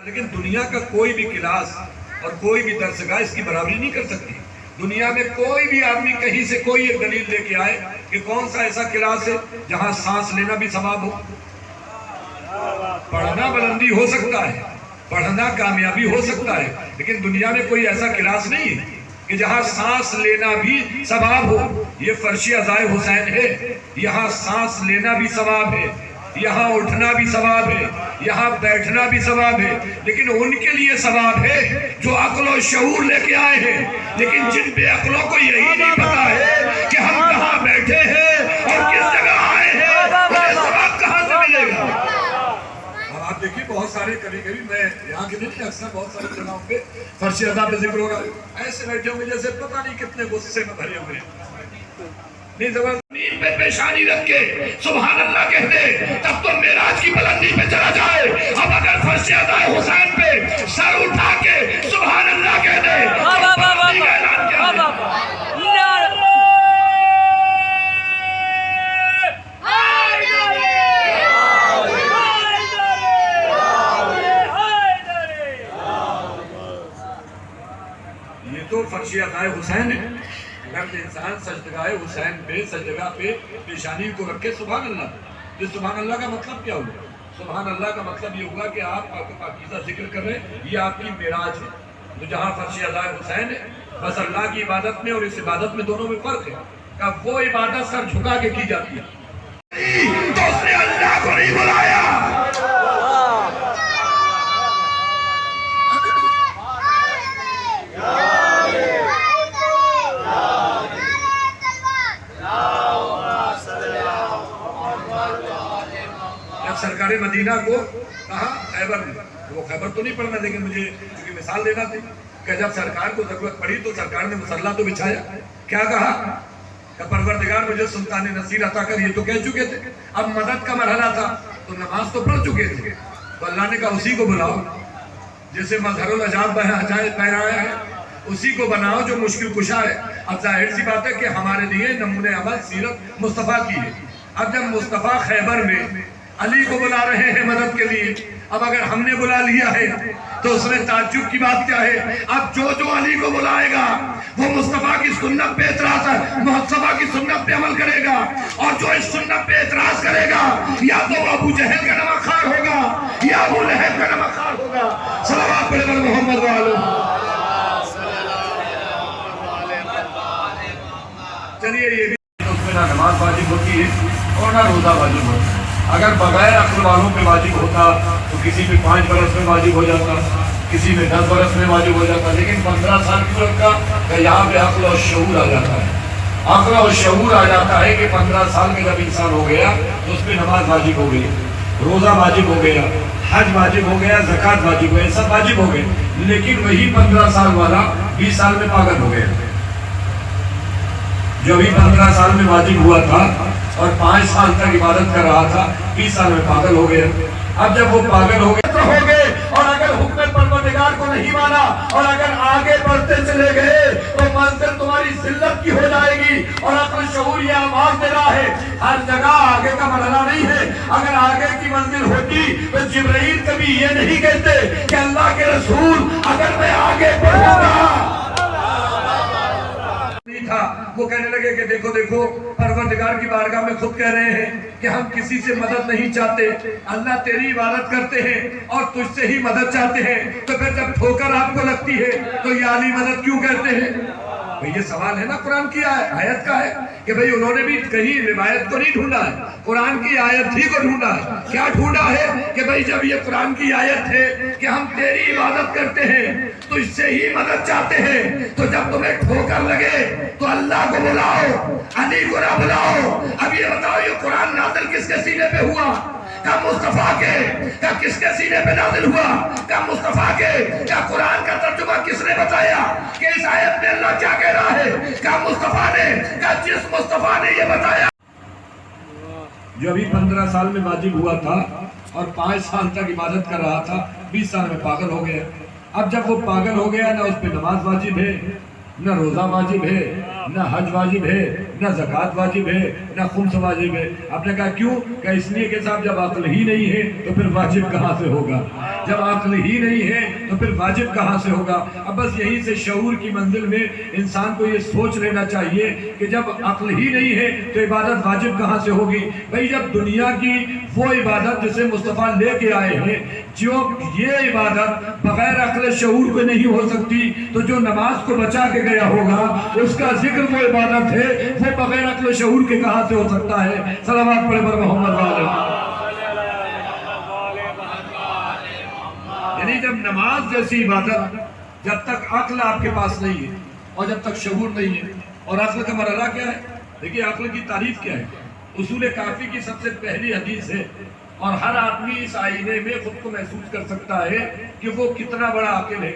لیکن دنیا کا کوئی بھی کلاس اور کوئی بھی درسگاہ اس کی برابری نہیں کر سکتی۔ دنیا میں کوئی بھی آدمی کہیں سے کوئی ایک دلیل لے کے آئے کہ کون سا ایسا کلاس ہے جہاں سانس لینا بھی ثواب ہو۔ پڑھنا بلندی ہو سکتا ہے، پڑھنا کامیابی ہو سکتا ہے، لیکن دنیا میں کوئی ایسا کلاس نہیں ہے کہ جہاں سانس لینا بھی ثواب ہو۔ یہ فرش عزائے حسین ہے، یہاں سانس لینا بھی ثواب ہے، یہاں اٹھنا بھی ثواب ہے، یہاں بیٹھنا بھی ثواب ہے، لیکن ان کے لیے ثواب ہے جو عقل و شعور لے کے آئے ہیں۔ لیکن جن بے عقلوں کو یہی نہیں پتا ہے کہ ہم کہاں بیٹھے ہیں اور کس جگہ آئے ہیں، انہیں ثواب کہاں سے ملے گا؟ اب آپ دیکھیں بہت سارے کبھی میں یہاں کے نہیں اکثر بہت سارے جگہوں پہ فرش عزا پہ ذکر ہوگا، ایسے بیٹھے ہوں گے جیسے پتہ نہیں کتنے غصے میں بھرے ہوئے ہیں۔ نہیں زمین پہ پیشانی رکھ کے سبحان اللہ کہہ دے تب تو معراج کی بلندی پہ چلا جائے۔ اب اگر فرش عزائے حسین پہ سر اٹھا کے سبحان اللہ کہہ دے بلندی کا اعلان کیا ہے؟ یہ تو فرش عزائے حسین ہے۔ اگر انسان سجدگاہ حسین پہ سجدگاہ پہ پیشانی کو رکھے سبحان اللہ، اس سبحان اللہ کا مطلب کیا ہوگا؟ سبحان اللہ کا مطلب یہ ہوگا کہ آپ پاکیزہ ذکر کر رہے ہیں، یہ آپ کی معراج ہے۔ تو جہاں فرش عزائے حسین ہے بس اللہ کی عبادت میں اور اس عبادت میں دونوں میں فرق ہے کہ وہ عبادت سر جھکا کے کی جاتی ہے تو اس نے اللہ کو نہیں بلایا۔ سرکار مدینہ کو کہا خیبر میں، وہ خیبر تو نہیں پڑھنا لیکن مجھے کیونکہ مثال دینا تھی کہ جب سرکار کو ضرورت پڑی تو سرکار نے مسلح تو بچھایا۔ کیا کہا کہ پروردگار مجھے سلطان نصیر عطا کر، یہ تو کہہ چکے تھے، اب مدد کا مرحلہ تھا تو نماز تو پڑھ چکے تھے، تو اللہ نے کہا اسی کو بلاؤ جسے مظہر العجاب پہرایا ہے، اسی کو بناؤ جو مشکل کشا ہے۔ اب ظاہر سی بات ہے کہ ہمارے لیے نمونہ عمل سیرت مصطفیٰ کی ہے۔ اب جب مصطفیٰ خیبر میں علی کو بلا رہے ہیں مدد کے لیے، اب اگر ہم نے بلا لیا ہے تو اس میں تعجب کی بات کیا ہے؟ اب جو علی کو بلائے گا وہ مصطفیٰ کی سنت پہ اعتراض ہے، مصطفیٰ کی سنت پہ عمل کرے گا، اور جو اس سنت پہ اعتراض کرے گا یا تو وہ ابو جہل کا نمک خوار ہوگا یا ابو لہب کا نمک خوار ہوگا۔ صلوات پڑھے بر محمد وآلہ۔ چلیے یہ بھی اس میں نہ نماز واجب ہوتی ہے اور نہ روزہ واجب ہوتا ہے۔ اگر بغیر عقل والوں پہ واجب ہوتا تو کسی میں 5 برس میں واجب ہو جاتا، کسی میں 10 برس میں واجب ہو جاتا، لیکن 15 سال کی عمر کا کہ یہاں پہ عقل اور شعور آ جاتا ہے۔ عقل اور شعور آ جاتا ہے کہ 15 سال میں جب انسان ہو گیا تو اس پہ نماز واجب ہو گئی، روزہ واجب ہو گیا، حج واجب ہو گیا، زکوٰۃ واجب ہو گیا، سب واجب ہو گئے، لیکن وہی 15 سال والا 20 سال میں پاگل ہو گیا۔ جو ابھی 15 سال میں واجب ہوا تھا اور 5 سال تک عبادت کر رہا تھا، 20 سال میں پاگل ہو گیا۔ اب جب وہ پاگل ہو گئے اور اگر حکم پروردگار کو نہیں مانا اور اگر آگے بڑھتے چلے گئے تو منزل تمہاری ذلت کی ہو جائے گی۔ اور عقل شعور یہ آواز دے رہا ہے ہر جگہ آگے کا مرحلہ نہیں ہے۔ اگر آگے کی منزل ہوتی تو جبرائیل کبھی یہ نہیں کہتے کہ اللہ کے رسول اگر میں آگے بڑھوں گا تھا، وہ کہنے لگے کہ دیکھو پروردگار کی بارگاہ میں خود کہہ رہے ہیں کہ ہم کسی سے مدد نہیں چاہتے، اللہ تیری عبادت کرتے ہیں اور تجھ سے ہی مدد چاہتے ہیں، تو پھر جب ٹھوکر آپ کو لگتی ہے تو یہ علی مدد کیوں کہتے ہیں؟ یہ سوال ہے نا قرآن کی آیت کا ہے کہ بھئی انہوں نے بھی کہیں روایت کو نہیں ڈھونڈا ہے، قرآن کی آیت ہی کو ڈھونڈا ہے۔ کیا ڈھونڈا ہے کہ بھئی جب یہ قرآن کی آیت ہے کہ ہم تیری عبادت کرتے ہیں تو اس سے ہی مدد چاہتے ہیں، تو جب تمہیں ٹھوکر لگے تو اللہ کو بلاؤ، علی کو نہ بلاؤ۔ اب یہ بتاؤ یہ قرآن نازل کس کے سینے پہ ہوا؟ کیا مصطفیٰ کے؟ کیا کس کے سینے پہ نازل ہوا؟ کیا مصطفیٰ کے؟ کیا قرآن کا ترجمہ کس نے بتایا کہ اس آیت میں اللہ کیا کہہ رہا ہے؟ کیا مصطفیٰ نے؟ کیا جس مصطفیٰ نے یہ بتایا جو ابھی 15 سال میں واجب ہوا تھا اور 5 سال تک عبادت کر رہا تھا، 20 سال میں پاگل ہو گیا۔ اب جب وہ پاگل ہو گیا، نہ اس پہ نماز واجب ہے، نہ روزہ واجب ہے، نہ حج واجب ہے، نہ زکوٰۃ واجب ہے، نہ خمس واجب ہے۔ آپ نے کہا کیوں؟ کہ اس لیے کہ صاحب جب عقل ہی نہیں ہے تو پھر واجب کہاں سے ہوگا؟ جب عقل ہی نہیں ہے تو پھر واجب کہاں سے ہوگا؟ اب بس یہیں سے شعور کی منزل میں انسان کو یہ سوچ لینا چاہیے کہ جب عقل ہی نہیں ہے تو عبادت واجب کہاں سے ہوگی؟ بھئی جب دنیا کی وہ عبادت جسے مصطفیٰ لے کے آئے ہیں، جو یہ عبادت بغیر عقل شعور کو نہیں ہو سکتی، تو جو نماز کو بچا کے گیا ہوگا اس کا ذکر وہ عبادت ہے، وہ بغیر عقل شعور کے کہاں سے ہو سکتا ہے؟ صلوات پڑھے پر محمد والے۔ یعنی جب نماز جیسی عبادت جب تک عقل آپ کے پاس نہیں ہے اور جب تک شعور نہیں ہے، اور عقل کا مرحلہ کیا ہے؟ دیکھیے عقل کی تعریف کیا ہے؟ اصول کافی کی سب سے پہلی حدیث ہے، اور ہر آدمی اس آئینے میں خود کو محسوس کر سکتا ہے کہ وہ کتنا بڑا عاقل ہے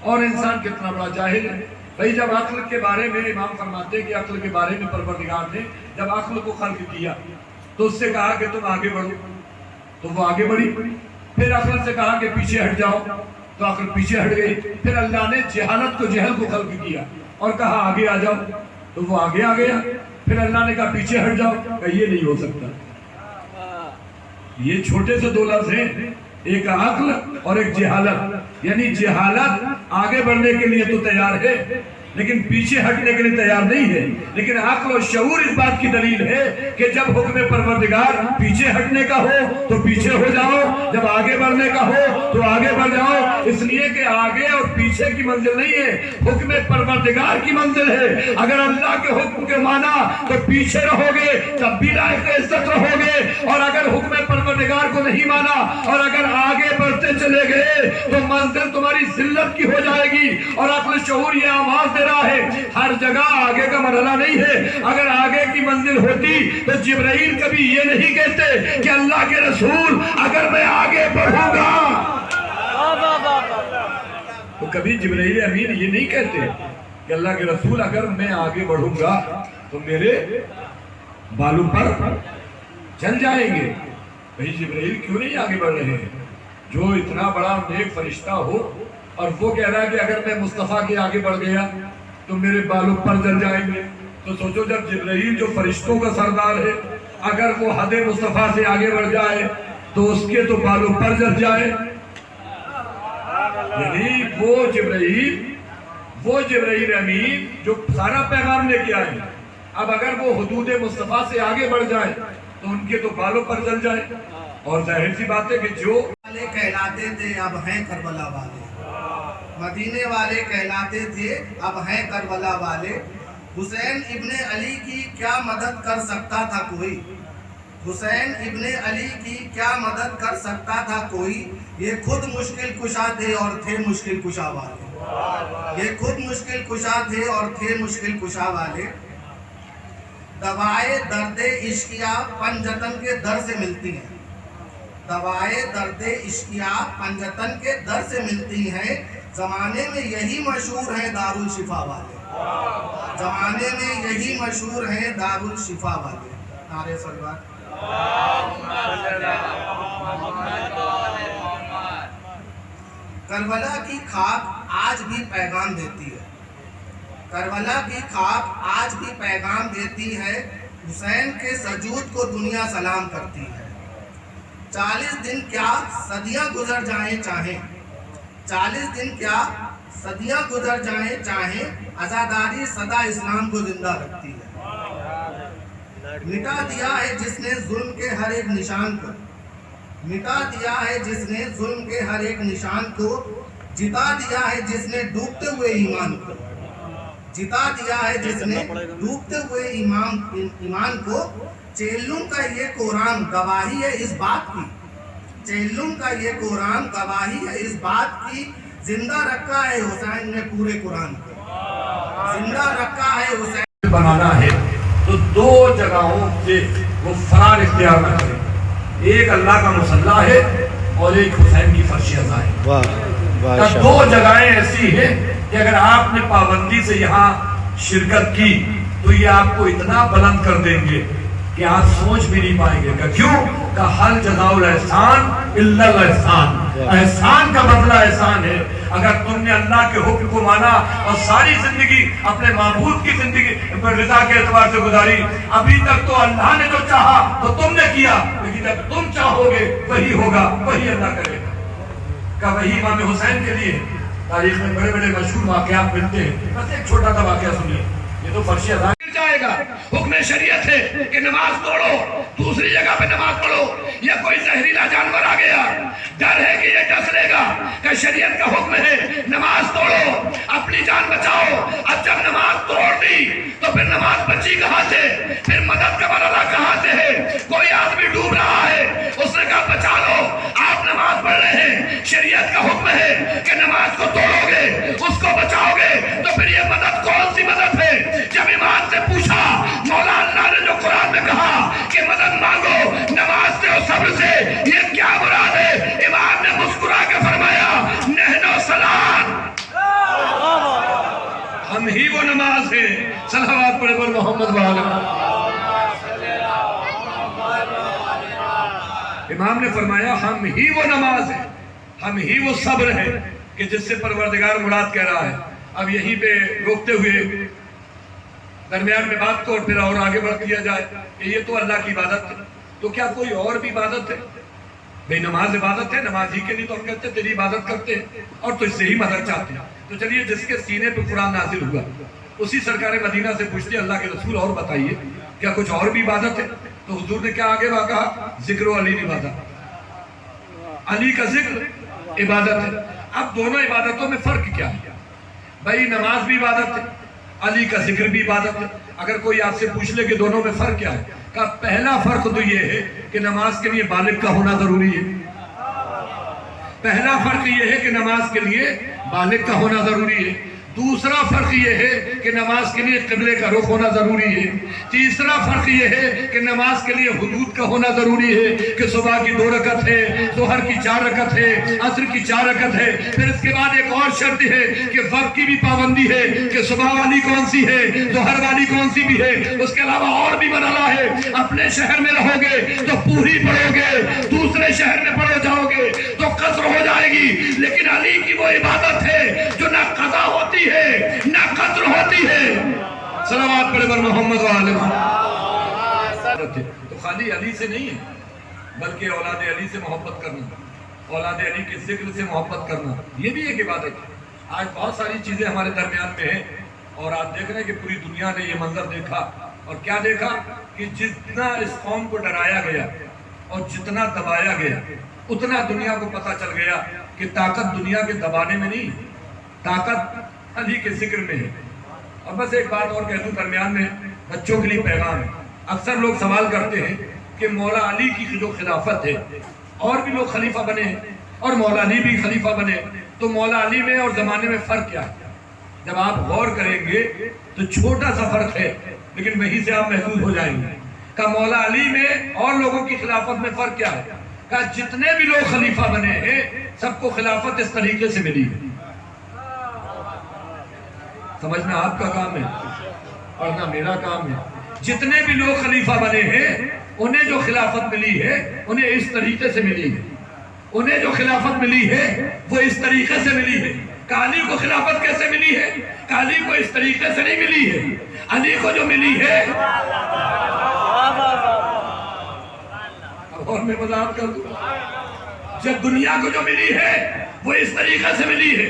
اور انسان کتنا بڑا جاہل ہے۔ بھئی جب عقل کے بارے میں امام فرماتے ہیں کہ عقل کے بارے میں پروردگار نے جب عقل کو خلق کیا تو اس سے کہا کہ تم آگے بڑھو، تو وہ آگے بڑھی۔ پھر عقل سے کہا کہ پیچھے ہٹ جاؤ، تو عقل پیچھے ہٹ گئی۔ پھر اللہ نے جہالت کو، جہل کو خلق کیا اور کہا آگے آ جاؤ، تو وہ آگے آ گیا۔ پھر اللہ نے کہا پیچھے ہٹ جاؤ، کہ یہ نہیں ہو سکتا۔ یہ چھوٹے سے دو لفظ ہیں، ایک عقل اور ایک جہالت۔ یعنی جہالت آگے بڑھنے کے لیے تو تیار ہے لیکن پیچھے ہٹنے کے لیے تیار نہیں ہے، لیکن عقل و شعور اس بات کی دلیل ہے کہ جب حکم پروردگار پیچھے ہٹنے کا ہو تو پیچھے ہو جاؤ، جب آگے بڑھنے کا ہو تو آگے بڑھ جاؤ۔ اس لیے کہ آگے اور پیچھے کی منزل نہیں ہے، حکم پروردگار کی منزل ہے۔ اگر اللہ کے حکم کے مانا تو پیچھے رہو گے، تب بھی لائق عزت رہو گے، اور اگر حکم پروردگار کو نہیں مانا اور اگر آگے بڑھتے چلے گئے تو منزل تمہاری ذلت کی ہو جائے گی۔ اور عقل شعور یہ آواز رہا ہے ہر جگہ آگے کا مرحلہ نہیں ہے۔ اگر آگے کی منزل ہوتی تو جبرائیل کبھی یہ نہیں کہتے کہ اللہ کے رسول اگر میں آگے بڑھوں گا، تو کبھی جبرائیل امین یہ نہیں کہتے کہ اللہ کے رسول اگر میں آگے بڑھوں گا تو میرے بالوں پر چل جائیں گے۔ بھئی جبرائیل کیوں نہیں آگے بڑھ رہے ہیں؟ جو اتنا بڑا نیک فرشتہ ہو اور وہ کہہ رہا ہے کہ اگر میں مصطفیٰ کے آگے بڑھ گیا تو میرے بالوں پر جل جائیں گے، تو سوچو جب جبرائیل جو فرشتوں کا سردار ہے اگر وہ حد مصطفیٰ سے آگے بڑھ جائے تو اس کے تو بالوں پر جل جائے۔ یعنی وہ جبرائیل امین جو سارا پیغام لے کے آئے، اب اگر وہ حدود مصطفیٰ سے آگے بڑھ جائے تو ان کے تو بالوں پر جل جائے۔ اور ظاہر سی بات ہے کہ جو والے کہلاتے تھے اب ہیں کربلا والے، مدینے والے کہلاتے تھے اب ہیں کربلا والے۔ حسین ابن علی کی کیا مدد کر سکتا تھا کوئی؟ حسین ابن علی کی کیا مدد کر سکتا تھا کوئی؟ یہ خود مشکل کشا تھے اور تھے مشکل کشا والے، یہ خود مشکل کشا تھے اور تھے مشکل کشا والے۔ دوائے درد عشقیہ پنجتن کے در سے ملتی ہیں، دوائے درد عشقیہ پنجتن کے در سے ملتی ہیں۔ زمانے میں یہی مشہور ہیں دارالشفا والے، زمانے میں یہی مشہور ہیں دارالشفا والے۔ نعرہ صلوات۔ کربلا کی خاک آج بھی پیغام دیتی ہے، کربلا کی خاک آج بھی پیغام دیتی ہے۔ حسین کے سجود کو دنیا سلام کرتی ہے۔ 40 دن کیا صدیاں گزر جائیں چاہیں، 40 دن کیا صدیاں گزر جائیں چاہیں، عزاداری صدا اسلام کو زندہ رکھتی ہے۔ مٹا دیا ہے جس نے ظلم کے ہر ایک نشان کو، مٹا دیا ہے جس نے ظلم کے ہر ایک نشان کو، جتا دیا ہے جس نے ڈوبتے ہوئے ایمان کو، جتا دیا ہے جس نے ڈوبتے ہوئے ایمان کو۔ چیلم کا یہ قرآن گواہی ہے اس بات کی، چیلم کا یہ قرآن گواہی ہے اس بات کی، زندہ رکھا ہے حسین نے پورے قرآن کو، زندہ رکھا ہے حسین۔ بنانا ہے تو دو جگہوں سے وہ فرار اختیار نہ کرے، ایک اللہ کا مصلی ہے اور ایک حسین کی فرش عزا ہے۔ دو جگہیں ایسی ہیں کہ اگر آپ نے پابندی سے یہاں شرکت کی تو یہ آپ کو اتنا بلند کر دیں گے کہ آپ سوچ بھی نہیں پائیں گے کہ کیوں کہ حل جزاء احسان الا الاحسان، احسان کا بدلہ احسان ہے۔ اگر تم نے اللہ کے حکم کو مانا اور ساری زندگی اپنے معبود کی زندگی پر رضا کے اعتبار سے گزاری، ابھی تک تو اللہ نے جو چاہا تو تم نے کیا، لیکن جب تم چاہو گے وہی ہوگا، وہی اللہ کرے گا۔ کہ وہی امام حسین کے لیے تاریخ میں بڑے بڑے مشہور واقعات ملتے ہیں، بس ایک چھوٹا سا واقعہ سنیے، یہ تو فرش اذان جائے گا۔ حکم شریعت ہے کہ نماز توڑو، دوسری جگہ پہ نماز پڑھو، یا کوئی زہریلا جانور آ گیا، ڈر ہے کہ یہ ڈس لے گا، کہ شریعت کا حکم ہے نماز توڑو، اپنی جان بچاؤ۔ اب جب نماز توڑ دی تو پھر نماز بچی کہاں سے، پھر مدد کا مرحلہ کہاں سے ہے؟ کوئی آدمی ڈوب رہا ہے، اس نے کہا بچا لو، آپ نماز پڑھ رہے ہیں، شریعت کا حکم ہے کہ نماز کو توڑو گے، اس کو بچاؤ گے، تو پھر یہ مدد کون سی مدد ہے؟ جب ایمان سے پوچھا، مولا اللہ نے جو قرآن میں کہا کہ مدد مانگو نماز سے اور صبر سے، یہ کیا مراد ہے؟ امام نے مسکرا کے فرمایا نحن صلاۃ، ہم ہی وہ نماز ہیں۔ صلوات پڑھے پر محمد وآلہ۔ امام نے فرمایا ہم ہی وہ نماز ہے، ہم ہی وہ صبر ہے کہ جس سے پروردگار مراد کہہ رہا ہے۔ اب یہیں پہ روکتے ہوئے درمیان میں بات کو اور پھر اور آگے بڑھ دیا جائے کہ یہ تو اللہ کی عبادت ہے، تو کیا کوئی اور بھی عبادت ہے؟ بھئی نماز عبادت ہے، نماز ہی کے لیے تو ہم کہتے ہیں تیری عبادت کرتے ہیں اور تو اس سے ہی مدد چاہتے ہیں۔ تو چلیے جس کے سینے پہ قرآن نازل ہوا اسی سرکار مدینہ سے پوچھتے اللہ کے رسول اور بتائیے کیا کچھ اور بھی عبادت ہے؟ تو حضور نے کیا آگے کہا؟ ذکر و علی عبادت، علی کا ذکر عبادت ہے۔ اب دونوں عبادتوں میں فرق کیا ہے؟ بھئی نماز بھی عبادت ہے، علی کا ذکر بھی عبادت ہے۔ اگر کوئی آپ سے پوچھ لے کہ دونوں میں فرق کیا ہے، کہ پہلا فرق تو یہ ہے کہ نماز کے لیے بالغ کا ہونا ضروری ہے۔ پہلا فرق یہ ہے کہ نماز کے لیے بالغ کا ہونا ضروری ہے۔ دوسرا فرق یہ ہے کہ نماز کے لیے قبلے کا رخ ہونا ضروری ہے۔ تیسرا فرق یہ ہے کہ نماز کے لیے حدود کا ہونا ضروری ہے کہ صبح کی 2 رکعت ہے، ظہر کی 4 رکعت ہے، عصر کی 4 رکعت ہے۔ پھر اس کے بعد ایک اور شرط ہے کہ وقت کی بھی پابندی ہے کہ صبح والی کون سی ہے، ظہر والی کون سی بھی ہے۔ اس کے علاوہ اور بھی مرحلہ ہے، اپنے شہر میں رہو گے تو پوری پڑھو گے، دوسرے شہر میں پڑھو جاؤ گے تو قصر ہو جائے گی۔ لیکن علی کی وہ عبادت ہے جو نہ قضا ہوتی ہے نہ قصر ہوتی ہے۔ صلوات پڑھے پر محمد وآلہ۔ تو خالی علی سے نہیں ہے بلکہ اولاد علی سے محبت کرنا، اولاد علی کے ذکر سے محبت کرنا، یہ بھی ایک عبادت ہے۔ آج بہت ساری چیزیں ہمارے درمیان میں ہیں اور آپ دیکھ رہے ہیں کہ پوری دنیا نے یہ منظر دیکھا، اور کیا دیکھا کہ جتنا اس قوم کو ڈرایا گیا اور جتنا دبایا گیا اتنا دنیا کو پتہ چل گیا کہ طاقت دنیا کے دبانے میں نہیں، طاقت علی کے ذکر میں ہے۔ اور بس ایک بات اور کہہ دوں درمیان میں، بچوں کے لیے پیغام ہے۔ اکثر لوگ سوال کرتے ہیں کہ مولا علی کی جو خلافت ہے، اور بھی لوگ خلیفہ بنے اور مولا علی بھی خلیفہ بنے، تو مولا علی میں اور زمانے میں فرق کیا ہے؟ جب آپ غور کریں گے تو چھوٹا سا فرق ہے، لیکن وہیں سے آپ محفوظ ہو جائیں گے کہ مولا علی میں اور لوگوں کی خلافت میں فرق کیا ہے؟ کہ جتنے بھی لوگ خلیفہ بنے ہیں سب کو خلافت اس طریقے سے ملی ہے۔ سمجھنا آپ کا کام ہے، پڑھنا میرا کام ہے۔ جتنے بھی لوگ خلیفہ بنے ہیں انہیں جو خلافت ملی ہے انہیں اس طریقے سے ملی ہے، انہیں جو خلافت ملی ہے وہ اس طریقے سے ملی ہے۔ کہ علی کو خلافت کیسے ملی ہے؟ کہ علی کو اس طریقے سے نہیں ملی ہے، علی کو جو ملی ہے، اور میں وضاحت کر دوں، جب دنیا کو جو ملی ہے وہ اس طریقے سے ملی ہے،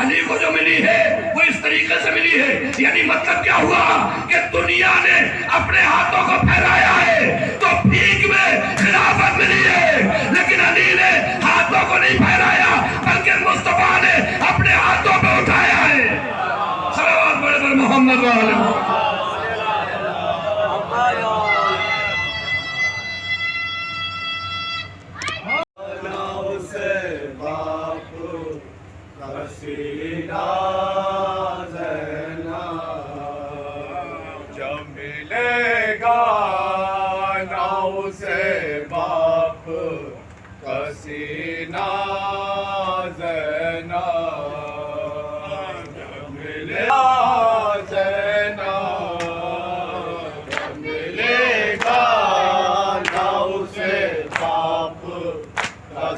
علی کو جو ملی ہے وہ اس طریقے سے ملی ہے۔ یعنی مطلب کیا ہوا کہ دنیا نے اپنے ہاتھوں کو پھیلایا ہے تو بھیک میں خلافت ملی ہے، لیکن علی نے ہاتھوں کو نہیں پھیلایا بلکہ مصطفیٰ نے اپنے ہاتھوں پہ اٹھایا ہے۔ صلوات پڑھے پر محمد وآلہ۔ جب ملے گا ناؤ سے باپ کسینہ زینا، جب ملے گا زینا، جب ملے گا